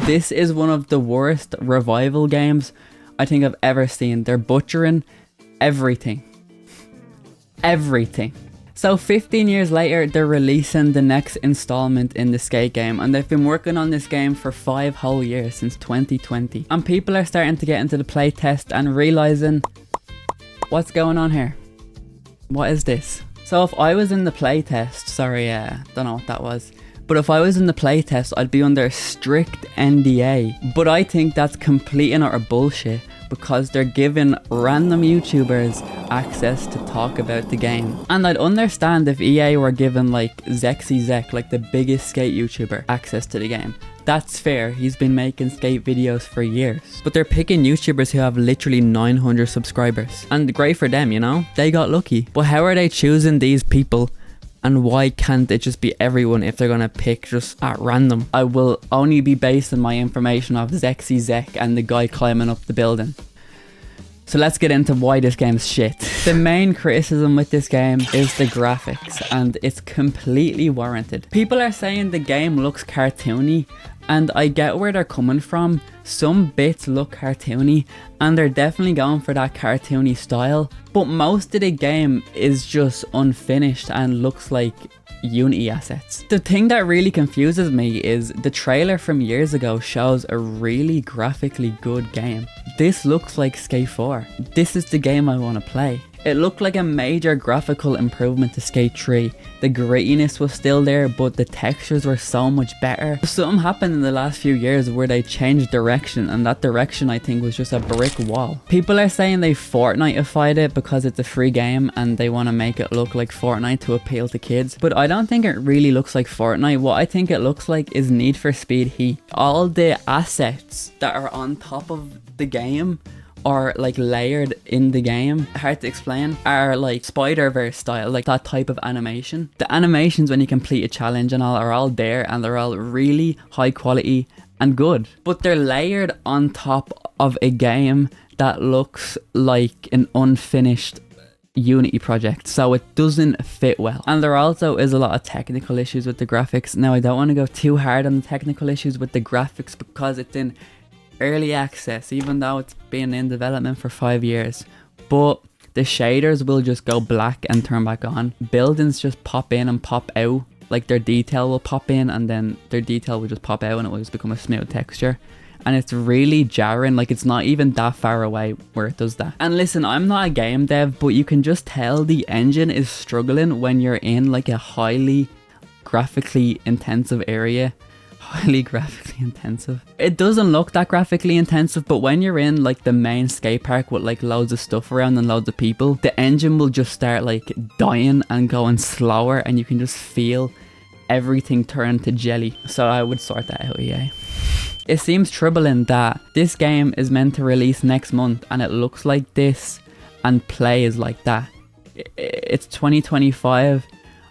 This is one of the worst revival games I think I've ever seen. They're butchering everything. Everything. So 15 years later, they're releasing the next installment in the Skate game, and they've been working on this game for 5 whole years, since 2020. And people are starting to get into the playtest and realizing, what's going on here? What is this? So if I was in the playtest, sorry, don't know what that was. But if I was in the playtest, I'd be under a strict NDA. But I think that's complete and utter bullshit, because they're giving random YouTubers access to talk about the game. And I'd understand if EA were giving like ZexyZek, like the biggest skate YouTuber, access to the game. That's fair, he's been making skate videos for years. But they're picking YouTubers who have literally 900 subscribers. And great for them, you know? They got lucky. But how are they choosing these people? And why can't it just be everyone if they're gonna pick just at random? I will only be basing my information off ZexyZek and the guy climbing up the building. So let's get into why this game's shit. The main criticism with this game is the graphics, and it's completely warranted. People are saying the game looks cartoony, and I get where they're coming from. Some bits look cartoony, and they're definitely going for that cartoony style, but most of the game is just unfinished and looks like Unity assets. The thing that really confuses me is the trailer from years ago shows a really graphically good game. This looks like Skate 4. This is the game I want to play. It looked like a major graphical improvement to Skate 3. The grittiness was still there, but the textures were so much better. Something happened in the last few years where they changed direction, and that direction I think was just a brick wall. People are saying they Fortnite-ified it because it's a free game and they want to make it look like Fortnite to appeal to kids. But I don't think it really looks like Fortnite. What I think it looks like is Need for Speed Heat. All the assets that are on top of the game are like layered in the game, hard to explain, are like Spider-Verse style, like that type of animation. The animations when you complete a challenge and all are all there, and they're all really high quality and good, but they're layered on top of a game that looks like an unfinished Unity project, so it doesn't fit well. And there also is a lot of technical issues with the graphics. Now I don't want to go too hard on the technical issues with the graphics because it's in early access, even though it's been in development for 5 years, but the shaders will just go black and turn back on. Buildings just pop in and pop out, like their detail will pop in and then their detail will just pop out and it will just become a smooth texture. And it's really jarring, like it's not even that far away where it does that. And listen, I'm not a game dev, but you can just tell the engine is struggling when you're in like a highly graphically intensive area. Highly graphically intensive. It doesn't look that graphically intensive, but when you're in like the main skate park with like loads of stuff around and loads of people, the engine will just start like dying and going slower, and you can just feel everything turn to jelly. So I would sort that out, EA. It seems troubling that this game is meant to release next month and it looks like this and plays like that. It's 2025.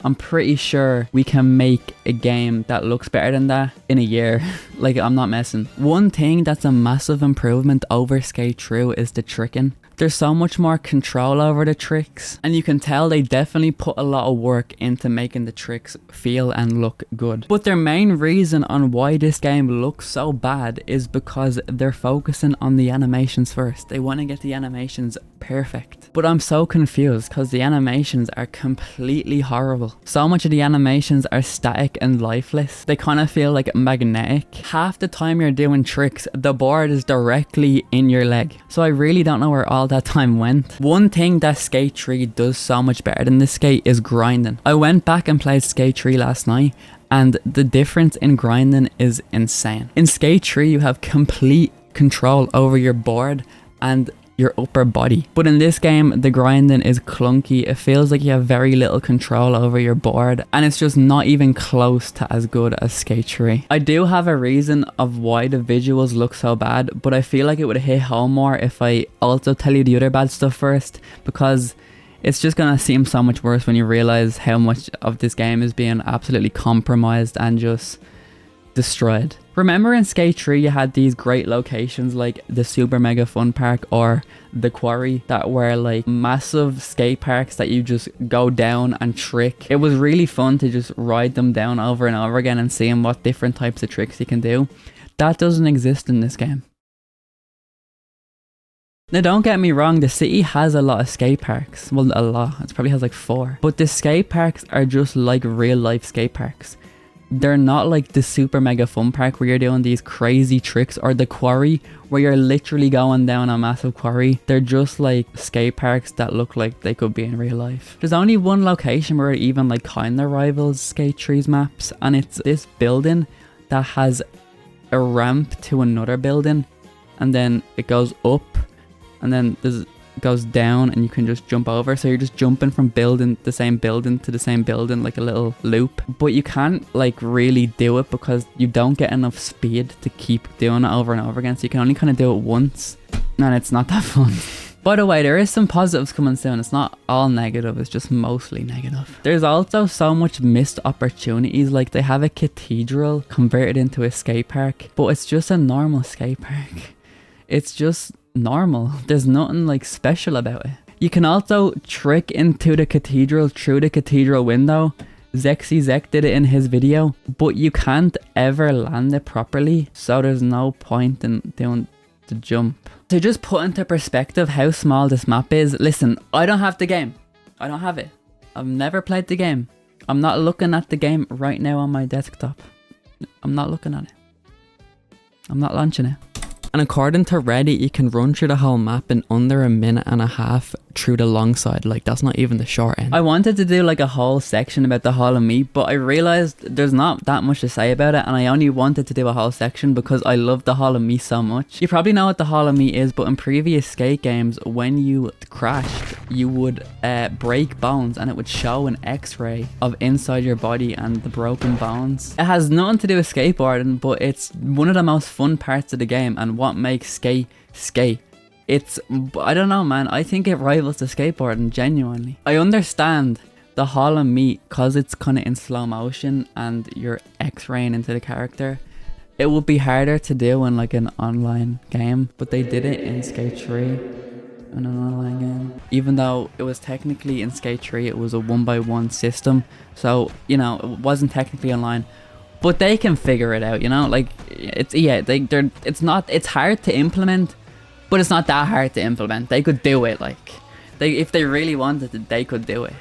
I'm pretty sure we can make a game that looks better than that in a year. Like, I'm not messing. One thing that's a massive improvement over Skate 3 is the tricking. There's so much more control over the tricks, and you can tell they definitely put a lot of work into making the tricks feel and look good. But their main reason on why this game looks so bad is because they're focusing on the animations first. They want to get the animations perfect. But I'm so confused because the animations are completely horrible. So much of the animations are static and lifeless. They kind of feel like magnetic. Half the time you're doing tricks, the board is directly in your leg. So I really don't know where all that time went. One thing that Skate 3 does so much better than this skate is grinding. I went back and played Skate 3 last night, and the difference in grinding is insane. In Skate 3 you have complete control over your board and your upper body, but in this game the grinding is clunky. It feels like you have very little control over your board, and it's just not even close to as good as Skate 3. I do have a reason of why the visuals look so bad, but I feel like it would hit home more if I also tell you the other bad stuff first, because it's just gonna seem so much worse when you realize how much of this game is being absolutely compromised and just destroyed. Remember in Skate 3 you had these great locations like the Super Mega Fun Park or the Quarry that were like massive skate parks that you just go down and trick. It was really fun to just ride them down over and over again and seeing what different types of tricks you can do. That doesn't exist in this game. Now don't get me wrong, the city has a lot of skate parks. Well, a lot. It probably has like 4. But the skate parks are just like real life skate parks. They're not like the super mega fun park where you're doing these crazy tricks, or the quarry where you're literally going down a massive quarry. They're just like skate parks that look like they could be in real life. There's only one location where it even like kind of rivals Skate 3's maps, and it's this building that has a ramp to another building, and then it goes up, and then it goes down, and you can just jump over. So you're just jumping from the same building to the same building, like a little loop. But you can't like really do it because you don't get enough speed to keep doing it over and over again. So you can only kind of do it once, and it's not that fun. By the way, there is some positives coming soon. It's not all negative, it's just mostly negative. There's also so much missed opportunities. Like they have a cathedral converted into a skate park, but it's just a normal skate park. It's just normal. There's nothing like special about it. You can also trick into the cathedral through the cathedral window. Zek did it in his video, but you can't ever land it properly, so there's no point in doing the jump. To just put into perspective how small this map is, listen, I don't have the game. I don't have it. I've never played the game. I'm not looking at the game right now on my desktop. I'm not looking at it. I'm not launching it. And according to Reddit, you can run through the whole map in under 1.5 minutes through the long side. Like, that's not even the short end. I wanted to do like a whole section about the Hall of Meat, but I realized there's not that much to say about it, and I only wanted to do a whole section because I love the Hall of Meat so much. You probably know what the Hall of Meat is, but in previous skate games, when you crashed, you would break bones, and it would show an x-ray of inside your body and the broken bones. It has nothing to do with skateboarding, but it's one of the most fun parts of the game and what makes skate. It's, I don't know, man, I think it rivals the skateboarding, genuinely. I understand the Hall of Meat because it's kind of in slow motion and you're x-raying into the character. It would be harder to do in like an online game, but they did it in Skate 3 in an online game. Even though it was technically in Skate 3, it was a 1x1 system, so, you know, it wasn't technically online. But they can figure it out, you know, like, it's, yeah, it's hard to implement, but it's not that hard to implement. They could do it, like, if they really wanted it, they could do it.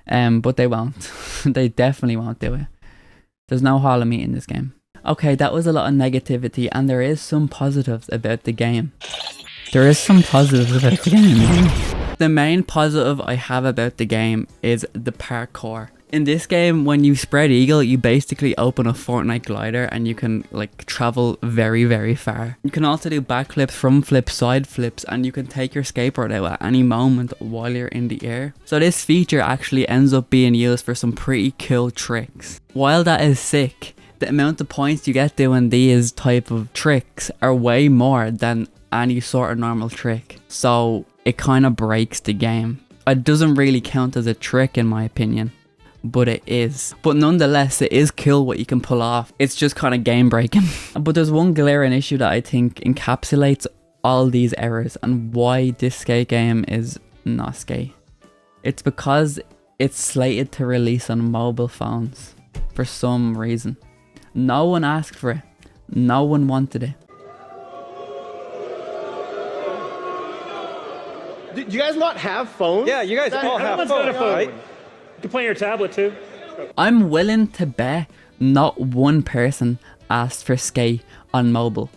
But they won't. They definitely won't do it. There's no Hall of Meat in this game. Okay, that was a lot of negativity, and there is some positives about the game. There is some positives about the game. The main positive I have about the game is the parkour. In this game, when you spread eagle, you basically open a Fortnite glider and you can like travel very, very far. You can also do backflips, front flips, side flips, and you can take your skateboard out at any moment while you're in the air. So this feature actually ends up being used for some pretty cool tricks. While that is sick, the amount of points you get doing these type of tricks are way more than any sort of normal trick. So it kind of breaks the game. It doesn't really count as a trick in my opinion, but it is. But nonetheless, it is cool what you can pull off. It's just kind of game breaking. But there's one glaring issue that I think encapsulates all these errors and why this skate game is not skate. It's because it's slated to release on mobile phones for some reason. No one asked for it. No one wanted it. Do you guys not have phones? Yeah, you guys all have phones, got a phone. Right? You can play on your tablet too. I'm willing to bet not one person asked for skate on mobile.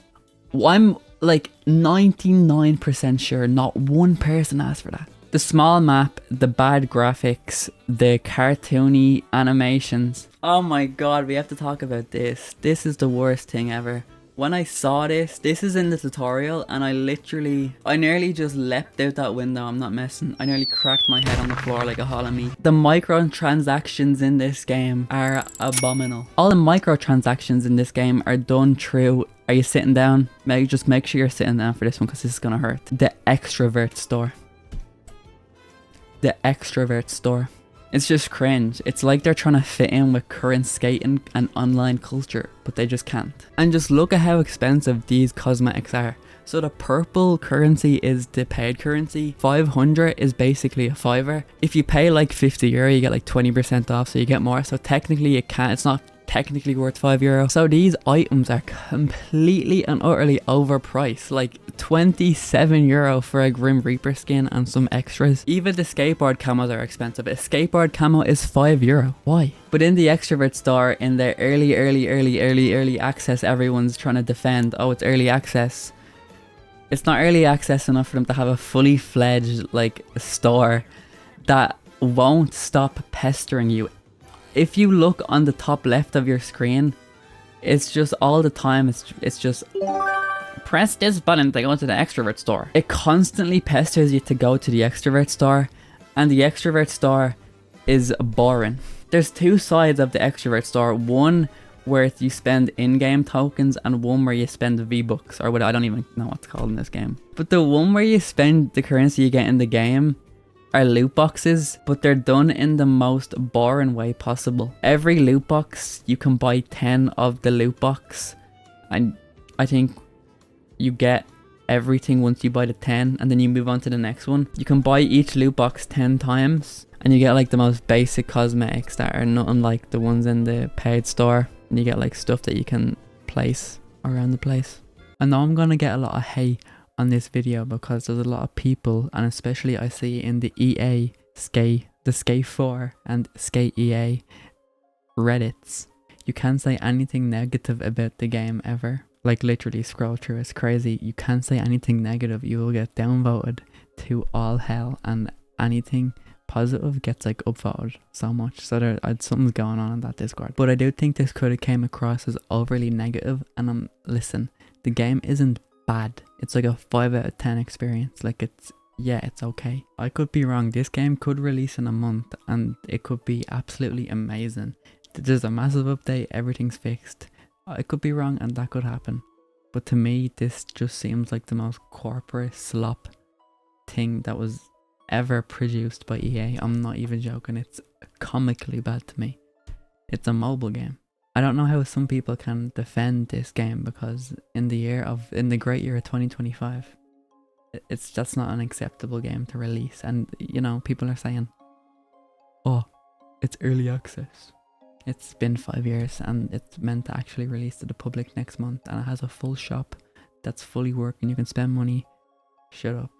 I'm like 99% sure not one person asked for that. The small map, the bad graphics, the cartoony animations. Oh my god, we have to talk about this. This is the worst thing ever. When I saw this is in the tutorial, and I nearly just leapt out that window. I'm not messing. I nearly cracked my head on the floor like a Hall of Meat. The microtransactions in this game are abominable. All the microtransactions in this game are done through, are you sitting down? Just make sure you're sitting down for this one because this is gonna hurt. The extrovert store. The extrovert store. It's just cringe. It's like they're trying to fit in with current skating and online culture, but they just can't. And just look at how expensive these cosmetics are. So the purple currency is the paid currency. 500 is basically a $5. If you pay like €50, you get like 20% off, so you get more. So technically it's not technically worth €5. So these items are completely and utterly overpriced. Like €27 for a Grim Reaper skin and some extras. Even the skateboard camos are expensive. A skateboard camo is €5. Why? But in the Extrovert store, in the early access, everyone's trying to defend, oh, it's early access. It's not early access enough for them to have a fully fledged like store that won't stop pestering you. If you look on the top left of your screen, it's just all the time, it's just press this button to go to the Extrovert store. It constantly pesters you to go to the Extrovert store, and the Extrovert store is boring. There's two sides of the Extrovert store. One where you spend in-game tokens and one where you spend V-Bucks, or what, I don't even know what's called in this game. But the one where you spend the currency you get in the game are loot boxes, but they're done in the most boring way possible. Every loot box, you can buy 10 of the loot box, and I think you get everything once you buy the 10, and then you move on to the next one. You can buy each loot box 10 times, and you get like the most basic cosmetics that are nothing like the ones in the paid store. And you get like stuff that you can place around the place. I know I'm gonna get a lot of hate on this video because there's a lot of people, and especially I see in the EA Skate, the Skate 4 and Skate EA Reddits, you can't say anything negative about the game ever. Like literally scroll through, it's crazy. You can't say anything negative, you will get downvoted to all hell, and anything positive gets like upvoted so much. So there, something's going on in that Discord. But I do think this could have came across as overly negative, and listen, the game isn't bad. It's like a 5 out of 10 experience. Like it's okay. I could be wrong. This game could release in a month and it could be absolutely amazing. There's a massive update, everything's fixed. I could be wrong and that could happen. But to me, this just seems like the most corporate slop thing that was ever produced by EA. I'm not even joking. It's comically bad to me. It's a mobile game. I don't know how some people can defend this game, because in the great year of 2025, that's not an acceptable game to release. And you know, people are saying, oh, it's early access. It's been 5 years and it's meant to actually release to the public next month, and it has a full shop that's fully working. You can spend money. Shut up.